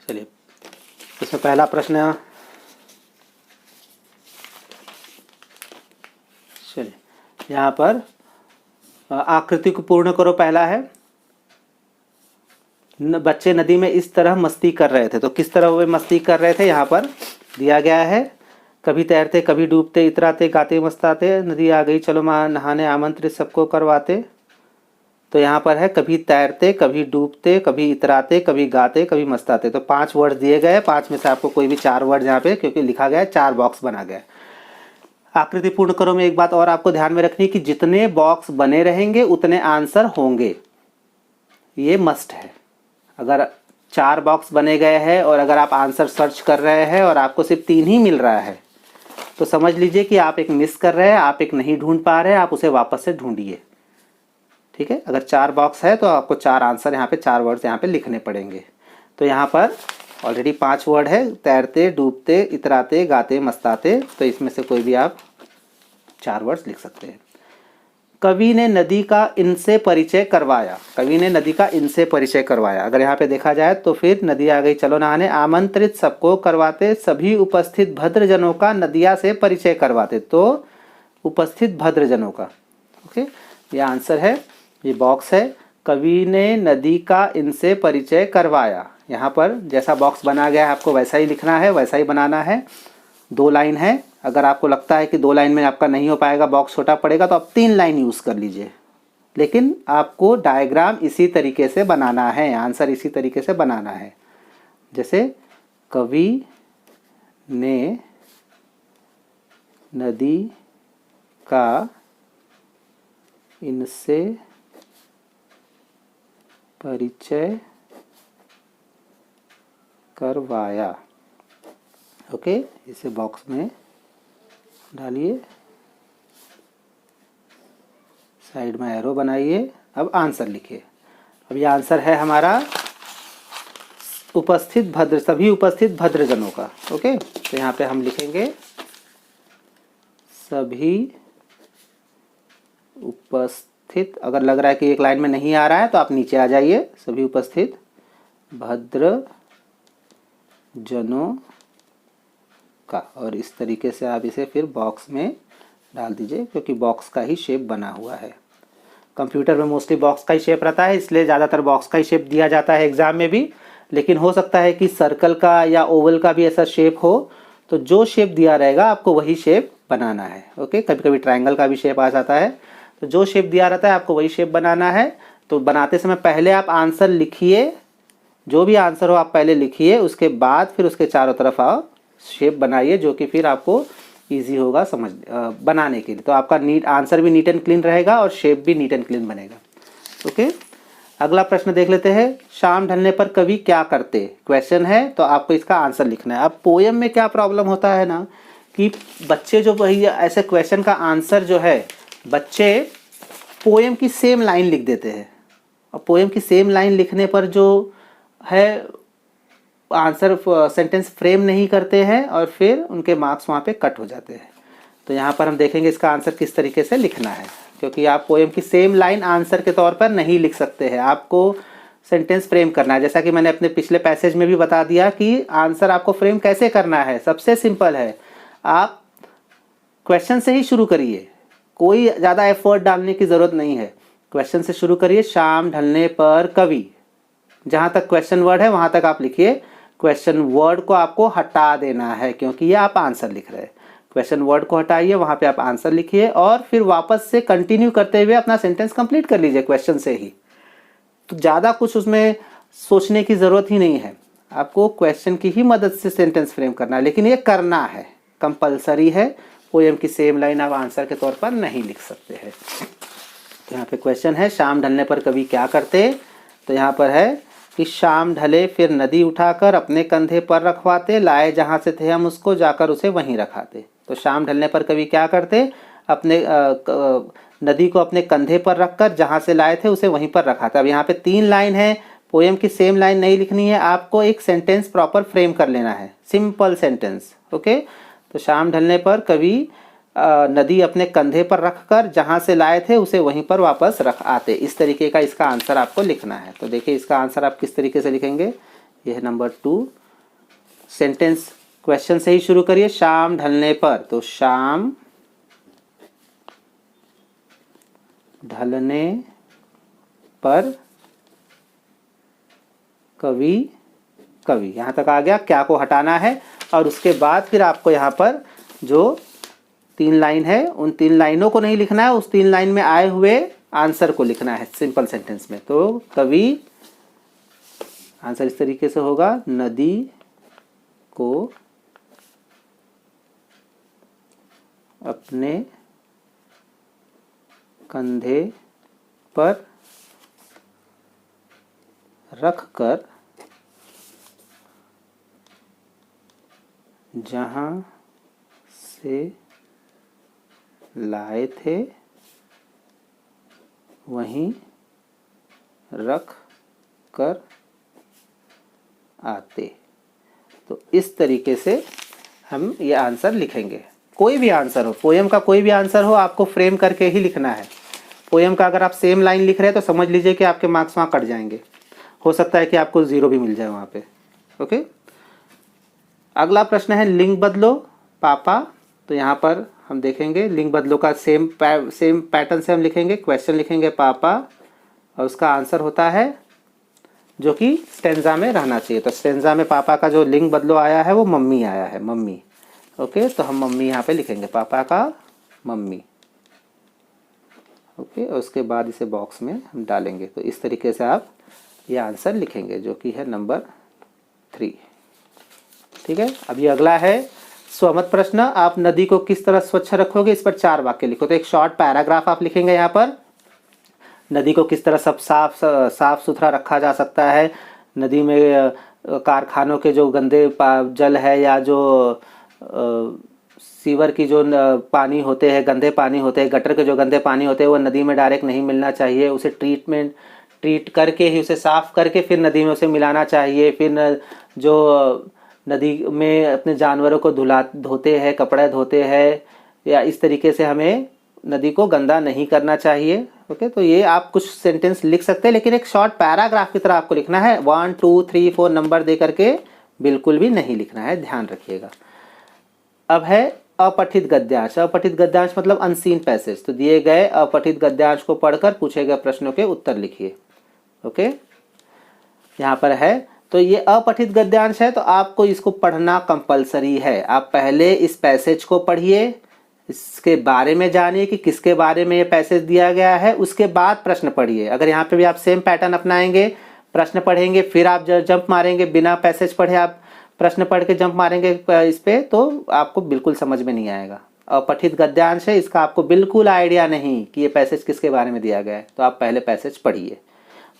चलिए इसमें पहला प्रश्न, चलिए यहाँ पर आकृति को पूर्ण करो। पहला है बच्चे नदी में इस तरह मस्ती कर रहे थे। तो किस तरह वे मस्ती कर रहे थे यहाँ पर दिया गया है। कभी तैरते, कभी डूबते, इतराते, गाते मस्ताते, नदी आ गई चलो माँ नहाने, आमंत्रित सबको करवाते। तो यहाँ पर है कभी तैरते, कभी डूबते, कभी इतराते, कभी गाते, कभी मस्ताते। तो 5 वर्ड दिए गए, 5 में से आपको कोई भी 4 वर्ड यहाँ पे, क्योंकि लिखा गया है 4 बॉक्स बना गया। आकृति पूर्ण करो में एक बात और आपको ध्यान में रखनी कि जितने बॉक्स बने रहेंगे उतने आंसर होंगे, ये मस्ट है। अगर 4 बॉक्स बने गए हैं और अगर आप आंसर सर्च कर रहे हैं और आपको सिर्फ 3 ही मिल रहा है तो समझ लीजिए कि आप एक मिस कर रहे हैं, आप एक नहीं ढूंढ पा रहे हैं, आप उसे वापस से ढूंढिए। ठीक है, अगर 4 बॉक्स है तो आपको 4 आंसर यहाँ पे 4 वर्ड्स यहाँ पे लिखने पड़ेंगे। तो यहाँ पर ऑलरेडी 5 वर्ड है, तैरते, डूबते, इतराते, गाते, मस्ताते। तो इसमें से कोई भी आप 4 वर्ड्स लिख सकते हैं। कवि ने नदी का इनसे परिचय करवाया। कवि ने नदी का इनसे परिचय करवाया, अगर यहाँ पे देखा जाए तो फिर नदी आ गई चलो नहाने, आमंत्रित सबको करवाते, सभी उपस्थित भद्रजनों का नदिया से परिचय करवाते। तो उपस्थित भद्रजनों का, ओके, ये आंसर है, ये बॉक्स है। कवि ने नदी का इनसे परिचय करवाया। यहाँ पर जैसा बॉक्स बना गया है आपको वैसा ही लिखना है, वैसा ही बनाना है। 2 लाइन है, अगर आपको लगता है कि 2 लाइन में आपका नहीं हो पाएगा, बॉक्स छोटा पड़ेगा, तो आप 3 लाइन यूज़ कर लीजिए। लेकिन आपको डायग्राम इसी तरीके से बनाना है, आंसर इसी तरीके से बनाना है। जैसे कवि ने नदी का इनसे परिचय करवाया। ओके, इसे बॉक्स में डालिए, साइड में एरो बनाइए। अब आंसर लिखिए। अब ये आंसर है हमारा उपस्थित भद्र, सभी उपस्थित भद्रजनों का। ओके, तो यहाँ पे हम लिखेंगे सभी उपस्थित। अगर लग रहा है कि एक लाइन में नहीं आ रहा है तो आप नीचे आ जाइए। सभी उपस्थित भद्रजनों का, और इस तरीके से आप इसे फिर बॉक्स में डाल दीजिए, क्योंकि बॉक्स का ही शेप बना हुआ है। कंप्यूटर में मोस्टली बॉक्स का ही शेप रहता है, इसलिए ज़्यादातर बॉक्स का ही शेप दिया जाता है एग्जाम में भी। लेकिन हो सकता है कि सर्कल का या ओवल का भी ऐसा शेप हो, तो जो शेप दिया रहेगा आपको वही शेप बनाना है। ओके, कभी कभी ट्रायंगल का भी शेप आ जाता है, तो जो शेप दिया रहता है आपको वही शेप बनाना है। तो बनाते समय पहले आप आंसर लिखिए, जो भी आंसर हो आप पहले लिखिए, उसके बाद फिर उसके चारों तरफ आप शेप बनाइए, जो कि फिर आपको इजी होगा समझ बनाने के लिए। तो आपका आंसर भी नीट एंड क्लीन रहेगा और शेप भी नीट एंड क्लीन बनेगा। ओके, अगला प्रश्न देख लेते हैं। शाम ढलने पर कवि क्या करते, क्वेश्चन है, तो आपको इसका आंसर लिखना है। अब पोएम में क्या प्रॉब्लम होता है ना कि बच्चे जो वही ऐसे क्वेश्चन का आंसर जो है बच्चे पोएम की सेम लाइन लिख देते हैं, और पोएम की सेम लाइन लिखने पर जो है आंसर सेंटेंस फ्रेम नहीं करते हैं और फिर उनके मार्क्स वहाँ पे कट हो जाते हैं। तो यहाँ पर हम देखेंगे इसका आंसर किस तरीके से लिखना है, क्योंकि आप पोएम की सेम लाइन आंसर के तौर पर नहीं लिख सकते हैं, आपको सेंटेंस फ्रेम करना है। जैसा कि मैंने अपने पिछले पैसेज में भी बता दिया कि आंसर आपको फ्रेम कैसे करना है। सबसे सिंपल है, आप क्वेश्चन से ही शुरू करिए, कोई ज़्यादा एफर्ट डालने की ज़रूरत नहीं है। क्वेश्चन से शुरू करिए, शाम ढलने पर कवि, जहाँ तक क्वेश्चन वर्ड है वहाँ तक आप लिखिए। क्वेश्चन वर्ड को आपको हटा देना है, क्योंकि ये आप आंसर लिख रहे हैं। क्वेश्चन वर्ड को हटाइए, वहाँ पे आप आंसर लिखिए, और फिर वापस से कंटिन्यू करते हुए अपना सेंटेंस कंप्लीट कर लीजिए क्वेश्चन से ही। तो ज़्यादा कुछ उसमें सोचने की ज़रूरत ही नहीं है, आपको क्वेश्चन की ही मदद से सेंटेंस फ्रेम करना है। लेकिन ये करना है, कंपलसरी है। पोएम की सेम लाइन आप आंसर के तौर पर नहीं लिख सकते हैं। तो यहाँ पे क्वेश्चन है, शाम ढलने पर कवि क्या करते। तो यहाँ पर है कि शाम ढले फिर नदी उठाकर अपने कंधे पर रखवाते, लाए जहाँ से थे हम उसको जाकर उसे वहीं रखाते। तो शाम ढलने पर कवि क्या करते, अपने नदी को अपने कंधे पर रखकर जहाँ से लाए थे उसे वहीं पर रखाते। अब यहाँ पे 3 लाइन है, पोएम की सेम लाइन नहीं लिखनी है, आपको एक सेंटेंस प्रॉपर फ्रेम कर लेना है, सिंपल सेंटेंस। ओके, तो शाम ढलने पर कवि नदी अपने कंधे पर रखकर जहाँ से लाए थे उसे वहीं पर वापस रख आते। इस तरीके का इसका आंसर आपको लिखना है। तो देखिए इसका आंसर आप किस तरीके से लिखेंगे, ये है नंबर 2। सेंटेंस क्वेश्चन से ही शुरू करिए। शाम ढलने पर, तो शाम ढलने पर कवि कवि, यहाँ तक आ गया। क्या को हटाना है और उसके बाद फिर आपको यहाँ पर जो 3 लाइन है उन 3 लाइनों को नहीं लिखना है, उस 3 लाइन में आए हुए आंसर को लिखना है सिंपल सेंटेंस में। तो कवि, आंसर इस तरीके से होगा, नदी को अपने कंधे पर रखकर जहाँ से लाए थे वहीं रख कर आते। तो इस तरीके से हम ये आंसर लिखेंगे। कोई भी आंसर हो, पोएम का कोई भी आंसर हो, आपको फ्रेम करके ही लिखना है। पोएम का अगर आप सेम लाइन लिख रहे हैं तो समझ लीजिए कि आपके मार्क्स वहाँ कट जाएंगे, हो सकता है कि आपको 0 भी मिल जाए वहाँ पे। ओके, अगला प्रश्न है लिंग बदलो पापा। तो यहाँ पर हम देखेंगे लिंग बदलो का सेम पैटर्न से हम लिखेंगे। क्वेश्चन लिखेंगे पापा और उसका आंसर होता है जो कि स्टेंजा में रहना चाहिए। तो स्टेंजा में पापा का जो लिंग बदलो आया है वो मम्मी आया है, मम्मी। ओके, तो हम मम्मी यहाँ पे लिखेंगे, पापा का मम्मी। ओके, और उसके बाद इसे बॉक्स में हम डालेंगे। तो इस तरीके से आप ये आंसर लिखेंगे जो कि है नंबर 3। ठीक है, अभी अगला है स्वमत प्रश्न। आप नदी को किस तरह स्वच्छ रखोगे, इस पर 4 वाक्य लिखो। तो एक शॉर्ट पैराग्राफ आप लिखेंगे यहाँ पर। नदी को किस तरह सब साफ सुथरा रखा जा सकता है। नदी में कारखानों के जो गंदे जल है या जो सीवर की जो पानी होते हैं, गंदे पानी होते हैं, गटर के जो गंदे पानी होते हैं, वो नदी में डायरेक्ट नहीं मिलना चाहिए। उसे ट्रीट करके ही, उसे साफ करके फिर नदी में उसे मिलाना चाहिए। फिर जो नदी में अपने जानवरों को धोते हैं, कपड़े धोते हैं, या इस तरीके से हमें नदी को गंदा नहीं करना चाहिए। ओके, तो ये आप कुछ सेंटेंस लिख सकते हैं, लेकिन एक शॉर्ट पैराग्राफ की तरह आपको लिखना है। 1 2 3 4 नंबर दे करके बिल्कुल भी नहीं लिखना है, ध्यान रखिएगा। अब है अपठित गद्यांश। अपठित गद्यांश मतलब अनसीन पैसेज। तो दिए गए अपठित गद्यांश को पढ़कर पूछे गए प्रश्नों के उत्तर लिखिए। ओके, यहाँ पर है। तो ये अपठित गद्यांश है, तो आपको इसको पढ़ना कंपलसरी है। आप पहले इस पैसेज को पढ़िए, इसके बारे में जानिए कि किसके बारे में ये पैसेज दिया गया है, उसके बाद प्रश्न पढ़िए। अगर यहाँ पे भी आप सेम पैटर्न अपनाएंगे, प्रश्न पढ़ेंगे फिर आप जंप मारेंगे, बिना पैसेज पढ़े आप प्रश्न पढ़ के जंप मारेंगे इस पे, तो आपको बिल्कुल समझ में नहीं आएगा। अपठित गद्यांश है, इसका आपको बिल्कुल आइडिया नहीं कि ये पैसेज किसके बारे में दिया गया है। तो आप पहले पैसेज पढ़िए,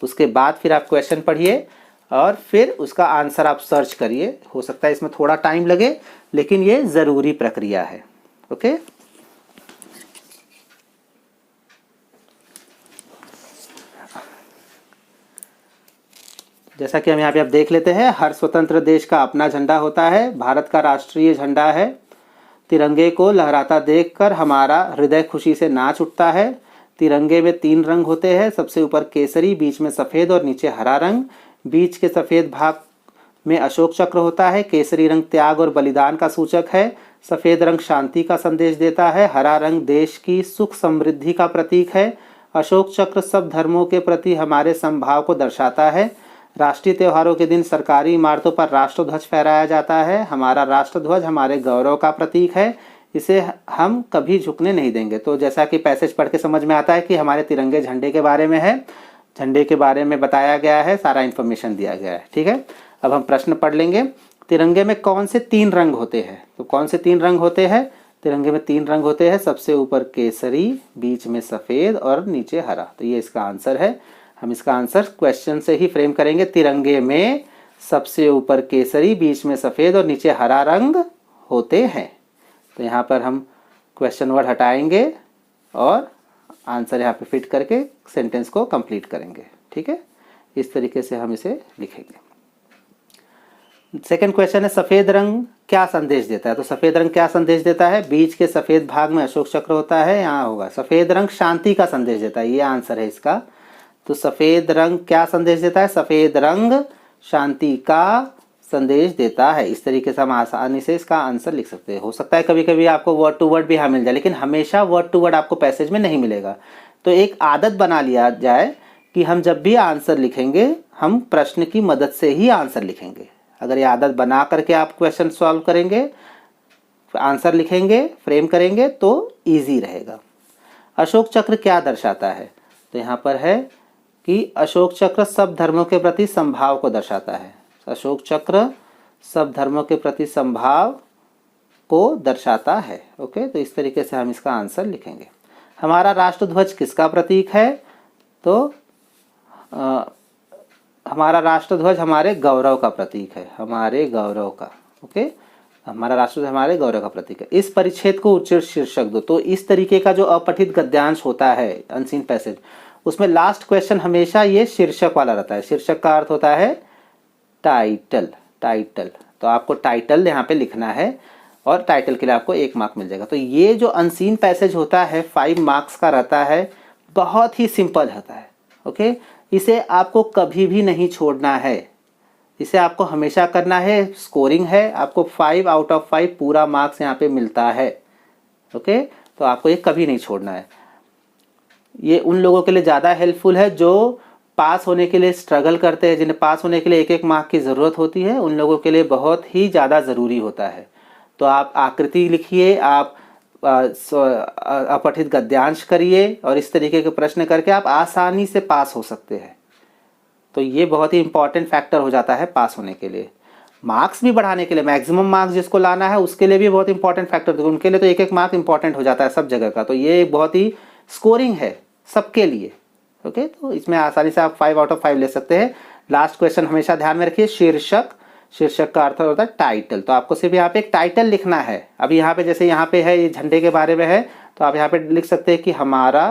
उसके बाद फिर आप क्वेश्चन पढ़िए और फिर उसका आंसर आप सर्च करिए। हो सकता है इसमें थोड़ा टाइम लगे, लेकिन ये ज़रूरी प्रक्रिया है। ओके, जैसा कि हम यहाँ पे आप देख लेते हैं, हर स्वतंत्र देश का अपना झंडा होता है। भारत का राष्ट्रीय झंडा है। तिरंगे को लहराता देखकर हमारा हृदय खुशी से नाच उठता है। तिरंगे में 3 रंग होते हैं, सबसे ऊपर केसरी, बीच में सफ़ेद और नीचे हरा रंग। बीच के सफ़ेद भाग में अशोक चक्र होता है। केसरी रंग त्याग और बलिदान का सूचक है। सफ़ेद रंग शांति का संदेश देता है। हरा रंग देश की सुख समृद्धि का प्रतीक है। अशोक चक्र सब धर्मों के प्रति हमारे समभाव को दर्शाता है। राष्ट्रीय त्योहारों के दिन सरकारी इमारतों पर राष्ट्रध्वज फहराया जाता है। हमारा राष्ट्रध्वज हमारे गौरव का प्रतीक है, इसे हम कभी झुकने नहीं देंगे। तो जैसा कि पैसेज पढ़ के समझ में आता है कि हमारे तिरंगे झंडे के बारे में है, झंडे के बारे में बताया गया है, सारा इन्फॉर्मेशन दिया गया है। ठीक है, अब हम प्रश्न पढ़ लेंगे। तिरंगे में कौन से 3 रंग होते हैं? तो कौन से 3 रंग होते हैं? तिरंगे में 3 रंग होते हैं, सबसे ऊपर केसरी, बीच में सफ़ेद और नीचे हरा। तो ये इसका आंसर है। हम इसका आंसर क्वेश्चन से ही फ्रेम करेंगे। तिरंगे में सबसे ऊपर केसरी, बीच में सफ़ेद और नीचे हरा रंग होते हैं। तो यहाँ पर हम क्वेश्चन वर्ड हटाएंगे और आंसर यहाँ पे फिट करके सेंटेंस को कंप्लीट करेंगे। ठीक है, इस तरीके से हम इसे लिखेंगे। सेकंड क्वेश्चन है सफ़ेद रंग क्या संदेश देता है? तो सफ़ेद रंग क्या संदेश देता है? बीच के सफ़ेद भाग में अशोक चक्र होता है, यहाँ होगा। सफ़ेद रंग शांति का संदेश देता है, ये आंसर है इसका। तो सफ़ेद रंग क्या संदेश देता है? सफ़ेद रंग शांति का संदेश देता है। इस तरीके से हम आसानी से इसका आंसर लिख सकते हैं। हो सकता है कभी कभी आपको वर्ड टू वर्ड भी यहाँ मिल जाए, लेकिन हमेशा वर्ड टू वर्ड आपको पैसेज में नहीं मिलेगा। तो एक आदत बना लिया जाए कि हम जब भी आंसर लिखेंगे हम प्रश्न की मदद से ही आंसर लिखेंगे। अगर ये आदत बना करके आप क्वेश्चन सॉल्व करेंगे, आंसर लिखेंगे, फ्रेम करेंगे तो ईजी रहेगा। अशोक चक्र क्या दर्शाता है? तो यहाँ पर है कि अशोक चक्र सब धर्मों के प्रति समभाव को दर्शाता है। अशोक चक्र सब धर्मों के प्रति समभाव को दर्शाता है। ओके, तो इस तरीके से हम इसका आंसर लिखेंगे। हमारा राष्ट्रध्वज किसका प्रतीक है? तो हमारा राष्ट्रध्वज हमारे गौरव का प्रतीक है, हमारे गौरव का। ओके, हमारा राष्ट्रध्वज हमारे गौरव का प्रतीक है। इस परिच्छेद को उचित शीर्षक दो। तो इस तरीके का जो अपठित गद्यांश होता है, अनसीन पैसेज, उसमें लास्ट क्वेश्चन हमेशा ये शीर्षक वाला रहता है। शीर्षक का अर्थ होता है टाइटल। टाइटल, तो आपको टाइटल यहाँ पे लिखना है और टाइटल के लिए आपको 1 मार्क मिल जाएगा। तो ये जो अनसीन पैसेज होता है 5 मार्क्स का रहता है, बहुत ही सिंपल होता है। ओके, इसे आपको कभी भी नहीं छोड़ना है, इसे आपको हमेशा करना है। स्कोरिंग है, आपको 5 आउट ऑफ 5 पूरा मार्क्स यहाँ पे मिलता है। ओके, तो आपको ये कभी नहीं छोड़ना है। ये उन लोगों के लिए ज़्यादा हेल्पफुल है जो पास होने के लिए स्ट्रगल करते हैं, जिन्हें पास होने के लिए 1-1 मार्क की ज़रूरत होती है, उन लोगों के लिए बहुत ही ज़्यादा ज़रूरी होता है। तो आप आकृति लिखिए, आप अपठित गद्यांश करिए और इस तरीके के प्रश्न करके आप आसानी से पास हो सकते हैं। तो ये बहुत ही इंपॉर्टेंट फैक्टर हो जाता है पास होने के लिए। मार्क्स भी बढ़ाने के लिए, मैक्सिमम मार्क्स जिसको लाना है उसके लिए भी बहुत इंपॉर्टेंट फैक्टर, तो उनके लिए तो 1-1 मार्क इंपॉर्टेंट हो जाता है सब जगह का। तो ये एक बहुत ही स्कोरिंग है सबके लिए। ओके, तो इसमें आसानी से आप 5 आउट ऑफ 5 ले सकते हैं। लास्ट क्वेश्चन हमेशा ध्यान में रखिए, शीर्षक। शीर्षक का अर्थ होता है टाइटल। तो आपको सिर्फ यहाँ पे एक टाइटल लिखना है। अभी यहाँ पे जैसे यहाँ पे है, ये झंडे के बारे में है, तो आप यहाँ पे लिख सकते हैं कि हमारा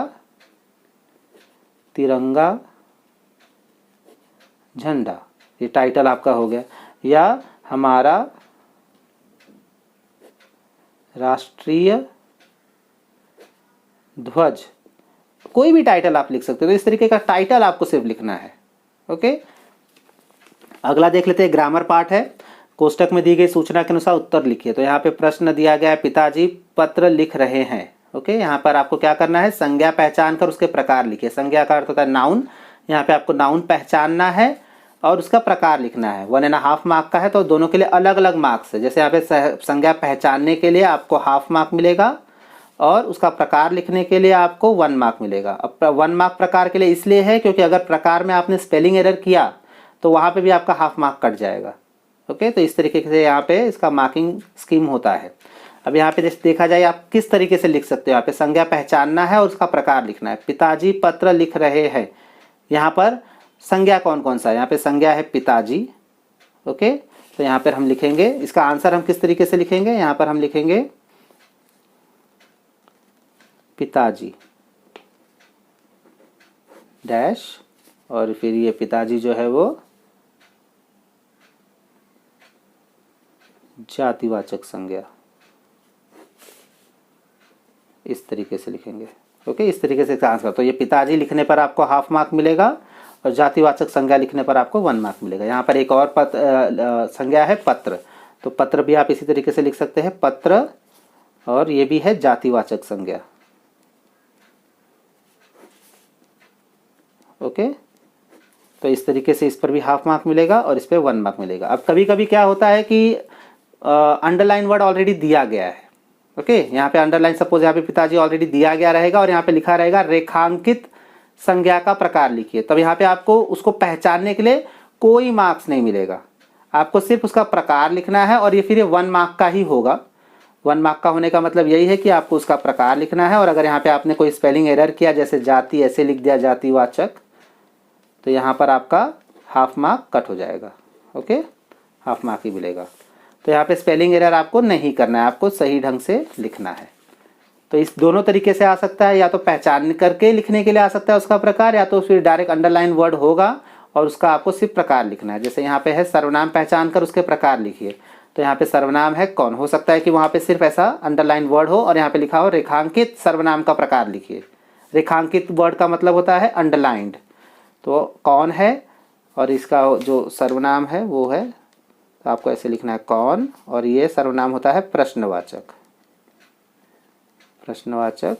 तिरंगा झंडा, ये टाइटल आपका हो गया। या हमारा राष्ट्रीय ध्वज, कोई भी टाइटल आप लिख सकते हो। तो इस तरीके का टाइटल आपको सिर्फ लिखना है। ओके, अगला देख लेते हैं, ग्रामर पार्ट है। कोष्टक में दी गई सूचना के अनुसार उत्तर लिखिए। तो यहाँ पे प्रश्न दिया गया है, पिताजी पत्र लिख रहे हैं। ओके, यहाँ पर आपको क्या करना है, संज्ञा पहचान कर उसके प्रकार लिखिए। संज्ञा का अर्थ होता है नाउन। यहाँ पे आपको नाउन पहचानना है और उसका प्रकार लिखना है। 1.5 मार्क का है, तो दोनों के लिए अलग अलग मार्क्स है। जैसे यहाँ पे संज्ञा पहचानने के लिए आपको 1/2 मार्क मिलेगा और उसका प्रकार लिखने के लिए आपको 1 मार्क मिलेगा। अब 1 मार्क प्रकार के लिए इसलिए है क्योंकि अगर प्रकार में आपने स्पेलिंग एरर किया तो वहाँ पे भी आपका 1/2 मार्क कट जाएगा। ओके, तो इस तरीके से यहाँ पे इसका मार्किंग स्कीम होता है। अब यहाँ पे जैसे देखा जाए आप किस तरीके से लिख सकते हो। यहाँ पे संज्ञा पहचानना है और उसका प्रकार लिखना है। पिताजी पत्र लिख रहे हैं, यहाँ पर संज्ञा कौन कौन सा है? यहाँ पे संज्ञा है पिताजी। ओके, तो यहाँ पर हम लिखेंगे, इसका आंसर हम किस तरीके से लिखेंगे, यहाँ पर हम लिखेंगे पिताजी डैश, और फिर ये पिताजी जो है वो जातिवाचक संज्ञा, इस तरीके से लिखेंगे। ओके, इस तरीके से आंसर। तो ये पिताजी लिखने पर आपको 1/2 मार्क मिलेगा और जातिवाचक संज्ञा लिखने पर आपको 1 मार्क मिलेगा। यहाँ पर एक और संज्ञा है पत्र, तो पत्र भी आप इसी तरीके से लिख सकते हैं, पत्र, और ये भी है जातिवाचक संज्ञा। ओके, तो इस तरीके से इस पर भी 1/2 मार्क मिलेगा और इस पर 1 मार्क मिलेगा। अब कभी कभी क्या होता है कि अंडरलाइन वर्ड ऑलरेडी दिया गया है। ओके, यहाँ पे अंडरलाइन, सपोज यहाँ पे पिताजी ऑलरेडी दिया गया रहेगा और यहाँ पे लिखा रहेगा रेखांकित संज्ञा का प्रकार लिखिए। तब यहाँ पे आपको उसको पहचानने के लिए कोई मार्क्स नहीं मिलेगा, आपको सिर्फ उसका प्रकार लिखना है और ये फिर 1 मार्क का ही होगा। 1 मार्क का होने का मतलब यही है कि आपको उसका प्रकार लिखना है। और अगर यहाँ पे आपने कोई स्पेलिंग एरर किया, जैसे जाति ऐसे लिख दिया जातिवाचक, तो यहाँ पर आपका 1/2 मार्क कट हो जाएगा। ओके, 1/2 मार्क ही मिलेगा। तो यहाँ पे स्पेलिंग एरर आपको नहीं करना है, आपको सही ढंग से लिखना है। तो इस दोनों तरीके से आ सकता है, या तो पहचान करके लिखने के लिए आ सकता है उसका प्रकार, या तो फिर डायरेक्ट अंडरलाइन वर्ड होगा और उसका आपको सिर्फ प्रकार लिखना है। जैसे यहाँ पे है सर्वनाम पहचान कर उसके प्रकार लिखिए, तो यहाँ पे सर्वनाम है कौन, हो सकता है कि वहाँ पे सिर्फ ऐसा अंडरलाइन वर्ड हो और यहाँ पे लिखा हो रेखांकित सर्वनाम का प्रकार लिखिए। रेखांकित वर्ड का मतलब होता है अंडरलाइंड। तो कौन है, और इसका जो सर्वनाम है वो है, तो आपको ऐसे लिखना है कौन, और ये सर्वनाम होता है प्रश्नवाचक, प्रश्नवाचक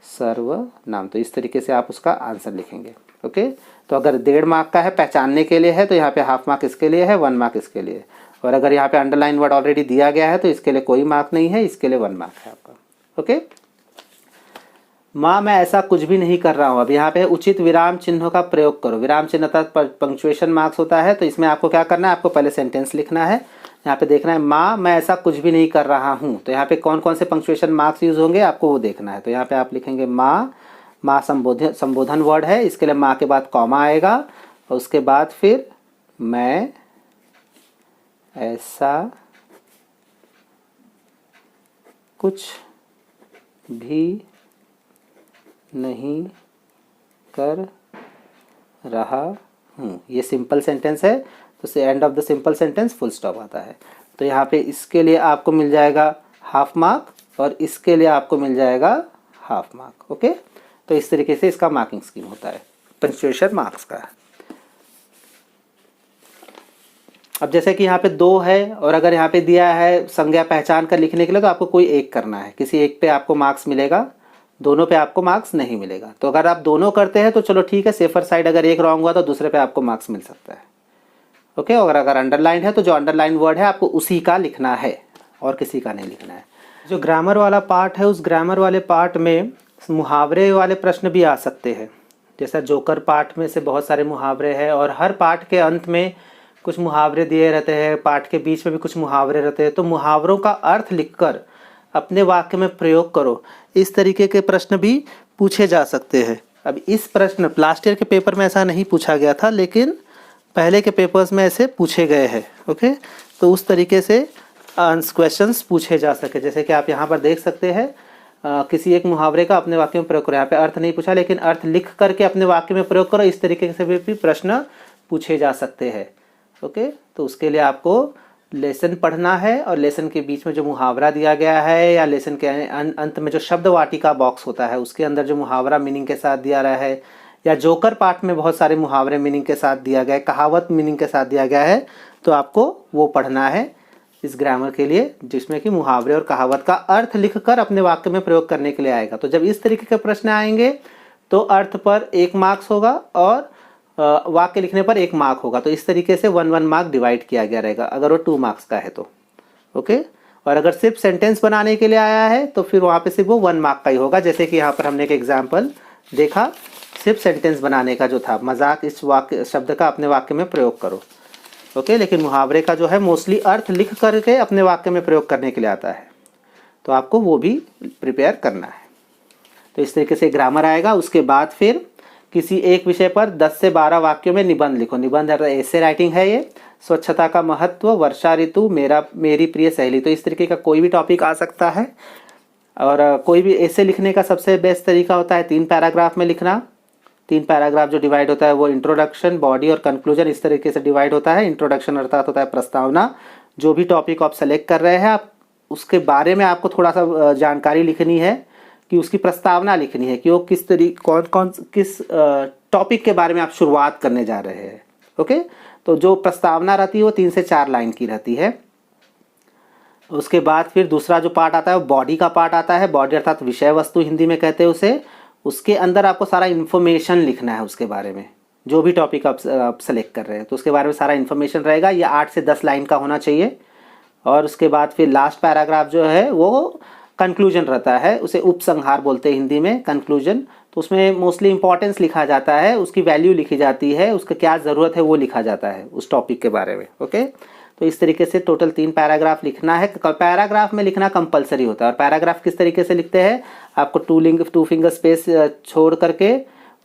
सर्वनाम। तो इस तरीके से आप उसका आंसर लिखेंगे। ओके, तो अगर 1.5 मार्क का है, पहचानने के लिए है, तो यहाँ पे हाफ मार्क इसके लिए है, 1 मार्क इसके लिए। और अगर यहाँ पे अंडरलाइन वर्ड ऑलरेडी दिया गया है तो इसके लिए कोई मार्क नहीं है, इसके लिए 1 मार्क है आपका। ओके, माँ मैं ऐसा कुछ भी नहीं कर रहा हूँ। अब यहाँ पे उचित विराम चिन्हों का प्रयोग करो। विराम चिन्ह का पंक्चुएशन मार्क्स होता है, तो इसमें आपको क्या करना है, आपको पहले सेंटेंस लिखना है। यहाँ पे देखना है माँ मैं ऐसा कुछ भी नहीं कर रहा हूँ, तो यहाँ पे कौन कौन से पंक्चुएशन मार्क्स यूज होंगे आपको वो देखना है। तो यहाँ पे आप लिखेंगे माँ, माँ संबोधन वर्ड है, इसके लिए माँ के बाद कॉमा आएगा, और उसके बाद फिर मैं ऐसा कुछ भी नहीं कर रहा हूँ। ये सिंपल सेंटेंस है, तो से end of the simple sentence full stop आता है। तो यहाँ पे इसके लिए आपको मिल जाएगा हाफ मार्क, और इसके लिए आपको मिल जाएगा हाफ मार्क। ओके, तो इस तरीके से इसका मार्किंग स्कीम होता है पंक्चुएशन मार्क्स का। अब जैसे कि यहाँ पे 2 है, और अगर यहाँ पे दिया है संज्ञा पहचान कर लिखने के लिए, तो आपको कोई एक करना है, किसी एक पे आपको मार्क्स मिलेगा, दोनों पे आपको मार्क्स नहीं मिलेगा। तो अगर आप दोनों करते हैं तो चलो ठीक है, सेफर साइड, अगर एक रॉन्ग हुआ तो दूसरे पे आपको मार्क्स मिल सकता है। ओके, और अगर अंडरलाइन है तो जो अंडरलाइन वर्ड है आपको उसी का लिखना है और किसी का नहीं लिखना है। जो ग्रामर वाला पार्ट है, उस ग्रामर वाले पार्ट में मुहावरे वाले प्रश्न भी आ सकते हैं। जैसा जोकर पार्ट में से बहुत सारे मुहावरे हैं, और हर पार्ट के अंत में कुछ मुहावरे दिए रहते हैं, पार्ट के बीच में भी कुछ मुहावरे रहते हैं। तो मुहावरों का अर्थ लिखकर अपने वाक्य में प्रयोग करो, इस तरीके के प्रश्न भी पूछे जा सकते हैं। अब इस प्रश्न लास्ट ईयर के पेपर में ऐसा नहीं पूछा गया था, लेकिन पहले के पेपर्स में ऐसे पूछे गए हैं। ओके, तो उस तरीके से क्वेश्चंस पूछे जा सके। जैसे कि आप यहाँ पर देख सकते हैं, किसी एक मुहावरे का अपने वाक्य में प्रयोग करो। यहाँ पे अर्थ नहीं पूछा, लेकिन अर्थ लिख करके अपने वाक्य में प्रयोग करो, इस तरीके से भी प्रश्न पूछे जा सकते हैं। ओके, तो उसके लिए आपको लेसन पढ़ना है, और लेसन के बीच में जो मुहावरा दिया गया है, या लेसन के अंत में जो शब्द वाटिका बॉक्स होता है उसके अंदर जो मुहावरा मीनिंग के साथ दिया रहा है, या जोकर पार्ट में बहुत सारे मुहावरे मीनिंग के साथ दिया गया है, कहावत मीनिंग के साथ दिया गया है, तो आपको वो पढ़ना है इस ग्रामर के लिए, जिसमें कि मुहावरे और कहावत का अर्थ लिखकर अपने वाक्य में प्रयोग करने के लिए आएगा। तो जब इस तरीके के प्रश्न आएंगे तो अर्थ पर 1 मार्क्स होगा, और वाक्य लिखने पर 1 मार्क होगा। तो इस तरीके से 1 मार्क डिवाइड किया गया रहेगा, अगर वो 2 मार्क्स का है तो। ओके, और अगर सिर्फ सेंटेंस बनाने के लिए आया है तो फिर वहाँ पे सिर्फ वो 1 मार्क का ही होगा। जैसे कि यहाँ पर हमने एक एग्जाम्पल देखा, सिर्फ सेंटेंस बनाने का जो था, मजाक इस वाक्य शब्द का अपने वाक्य में प्रयोग करो। ओके, लेकिन मुहावरे का जो है मोस्टली अर्थ लिख करके अपने वाक्य में प्रयोग करने के लिए आता है, तो आपको वो भी प्रिपेयर करना है। तो इस तरीके से ग्रामर आएगा। उसके बाद फिर किसी एक विषय पर 10 से 12 वाक्यों में निबंध लिखो। निबंध ऐसे राइटिंग है ये। स्वच्छता का महत्व, वर्षा ऋतु, मेरी प्रिय सहेली। तो इस तरीके का कोई भी टॉपिक आ सकता है, और कोई भी ऐसे लिखने का सबसे बेस्ट तरीका होता है 3 पैराग्राफ में लिखना। 3 पैराग्राफ जो डिवाइड होता है वो इंट्रोडक्शन, बॉडी और कंक्लूजन, इस तरीके से डिवाइड होता है। इंट्रोडक्शन अर्थात होता है प्रस्तावना। जो भी टॉपिक आप सेलेक्ट कर रहे हैं, आप उसके बारे में आपको थोड़ा सा जानकारी लिखनी है, कि उसकी प्रस्तावना लिखनी है कि वो किस तरीके किस टॉपिक के बारे में आप शुरुआत करने जा रहे हैं। ओके, तो जो प्रस्तावना रहती है वो 3 से 4 लाइन की रहती है। उसके बाद फिर दूसरा जो पार्ट आता है वो बॉडी का पार्ट आता है। बॉडी अर्थात विषय वस्तु हिंदी में कहते हैं उसे। उसके अंदर आपको सारा इन्फॉर्मेशन लिखना है उसके बारे में, जो भी टॉपिक आप सेलेक्ट कर रहे हैं तो उसके बारे में सारा इन्फॉर्मेशन रहेगा। ये 8 से 10 लाइन का होना चाहिए। और उसके बाद फिर लास्ट पैराग्राफ जो है वो कंक्लूजन रहता है, उसे उपसंहार बोलते हैं हिंदी में, कंक्लूजन। तो उसमें मोस्टली इंपॉर्टेंस लिखा जाता है, उसकी वैल्यू लिखी जाती है, उसका क्या ज़रूरत है वो लिखा जाता है उस टॉपिक के बारे में। ओके, तो इस तरीके से टोटल 3 पैराग्राफ लिखना है। पैराग्राफ में लिखना कंपलसरी होता है। और पैराग्राफ किस तरीके से लिखते हैं, आपको 2 फिंगर स्पेस छोड़ करके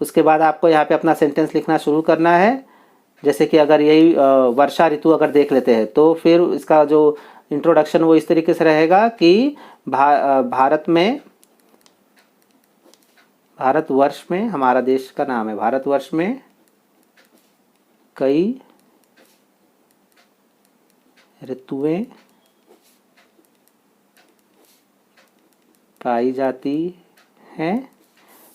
उसके बाद आपको यहाँ पे अपना सेंटेंस लिखना शुरू करना है। जैसे कि अगर यही वर्षा ऋतु अगर देख लेते हैं तो फिर इसका जो इंट्रोडक्शन वो इस तरीके से रहेगा कि भारतवर्ष में, हमारा देश का नाम है, भारतवर्ष में कई ऋतुएं पाई जाती हैं।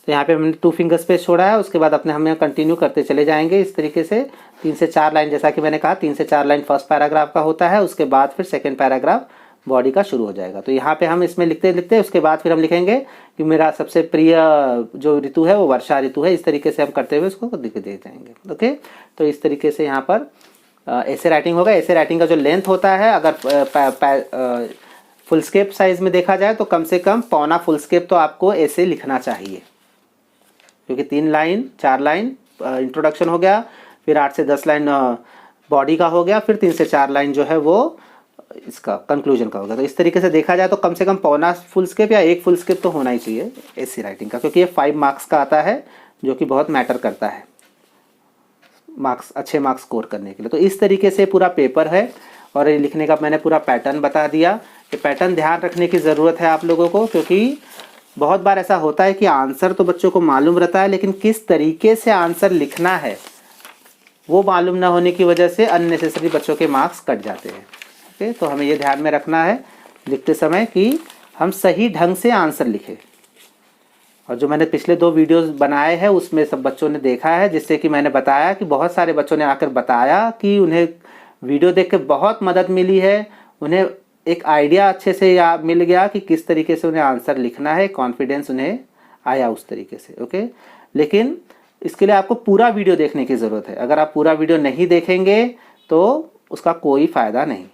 तो यहाँ पे हमने 2 फिंगर स्पेस छोड़ा है, उसके बाद अपने हम कंटिन्यू करते चले जाएंगे इस तरीके से 3 से 4 लाइन, जैसा कि मैंने कहा 3 से 4 लाइन फर्स्ट पैराग्राफ का होता है, उसके बाद फिर सेकेंड पैराग्राफ बॉडी का शुरू हो जाएगा। तो यहाँ पे हम इसमें लिखते लिखते उसके बाद फिर हम लिखेंगे कि मेरा सबसे प्रिय जो ऋतु है वो वर्षा ऋतु है। इस तरीके से हम करते हुए उसको लिख दे जाएंगे। ओके, तो इस तरीके से यहाँ पर ऐसे राइटिंग होगा। ऐसे राइटिंग का जो लेंथ होता है, अगर फुल स्केप साइज में देखा जाए तो कम से कम पौना फुल स्केप तो आपको ऐसे लिखना चाहिए, क्योंकि 3 लाइन 4 लाइन इंट्रोडक्शन हो गया, फिर 8 से 10 लाइन बॉडी का हो गया, फिर 3 से 4 लाइन जो है वो इसका कंक्लूजन का होगा। तो इस तरीके से देखा जाए तो कम से कम पौना फुल स्केप या 1 फुल स्केप तो होना ही चाहिए ऐसी राइटिंग का, क्योंकि ये 5 मार्क्स का आता है, जो कि बहुत मैटर करता है मार्क्स, अच्छे मार्क्स स्कोर करने के लिए। तो इस तरीके से पूरा पेपर है और ये लिखने का मैंने पूरा पैटर्न बता दिया। ये पैटर्न ध्यान रखने की ज़रूरत है आप लोगों को, क्योंकि बहुत बार ऐसा होता है कि आंसर तो बच्चों को मालूम रहता है, लेकिन किस तरीके से आंसर लिखना है वो मालूम ना होने की वजह से अननेसेसरी बच्चों के मार्क्स कट जाते हैं। ओके, तो हमें ये ध्यान में रखना है लिखते समय कि हम सही ढंग से आंसर लिखें। और जो मैंने पिछले 2 वीडियोस बनाए हैं उसमें सब बच्चों ने देखा है, जिससे कि मैंने बताया कि बहुत सारे बच्चों ने आकर बताया कि उन्हें वीडियो देख के बहुत मदद मिली है, उन्हें एक आइडिया अच्छे से याद मिल गया कि किस तरीके से उन्हें आंसर लिखना है, कॉन्फिडेंस उन्हें आया उस तरीके से। ओके, लेकिन इसके लिए आपको पूरा वीडियो देखने की ज़रूरत है। अगर आप पूरा वीडियो नहीं देखेंगे तो उसका कोई फ़ायदा नहीं,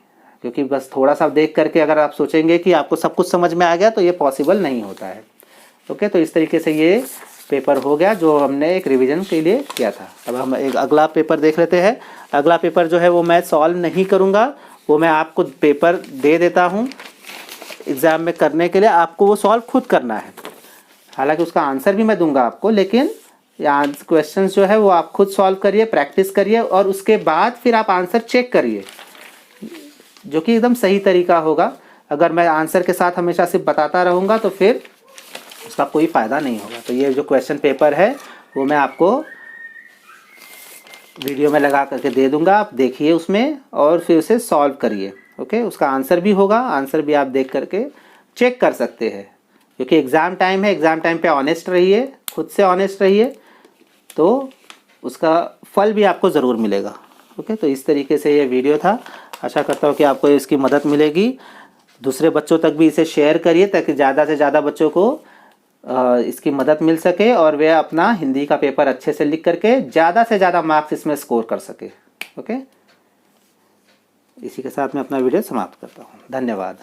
क्योंकि बस थोड़ा सा देख करके अगर आप सोचेंगे कि आपको सब कुछ समझ में आ गया तो ये पॉसिबल नहीं होता है। ओके, तो इस तरीके से ये पेपर हो गया जो हमने एक रिवीजन के लिए किया था। अब हम एक अगला पेपर देख लेते हैं। अगला पेपर जो है वो मैं सॉल्व नहीं करूँगा, वो मैं आपको पेपर दे देता हूँ एग्ज़ाम में करने के लिए, आपको वो सॉल्व खुद करना है। हालांकि उसका आंसर भी मैं दूंगा आपको, लेकिन क्वेश्चंस जो है वो आप खुद सॉल्व करिए, प्रैक्टिस करिए, और उसके बाद फिर आप आंसर चेक करिए, जो कि एकदम सही तरीका होगा। अगर मैं आंसर के साथ हमेशा सिर्फ बताता रहूँगा तो फिर उसका कोई फ़ायदा नहीं होगा। तो ये जो क्वेश्चन पेपर है वो मैं आपको वीडियो में लगा करके दे दूंगा, आप देखिए उसमें और फिर उसे सॉल्व करिए। ओके, उसका आंसर भी होगा, आंसर भी आप देख करके चेक कर सकते हैं, क्योंकि एग्ज़ाम टाइम है। एग्ज़ाम टाइम पे ऑनेस्ट रहिए, खुद से ऑनेस्ट रहिए, तो उसका फल भी आपको ज़रूर मिलेगा। ओके, तो इस तरीके से ये वीडियो था। आशा करता हूँ कि आपको इसकी मदद मिलेगी। दूसरे बच्चों तक भी इसे शेयर करिए ताकि ज़्यादा से ज़्यादा बच्चों को इसकी मदद मिल सके और वे अपना हिंदी का पेपर अच्छे से लिख करके ज़्यादा से ज़्यादा मार्क्स इसमें स्कोर कर सके। ओके, इसी के साथ मैं अपना वीडियो समाप्त करता हूँ। धन्यवाद।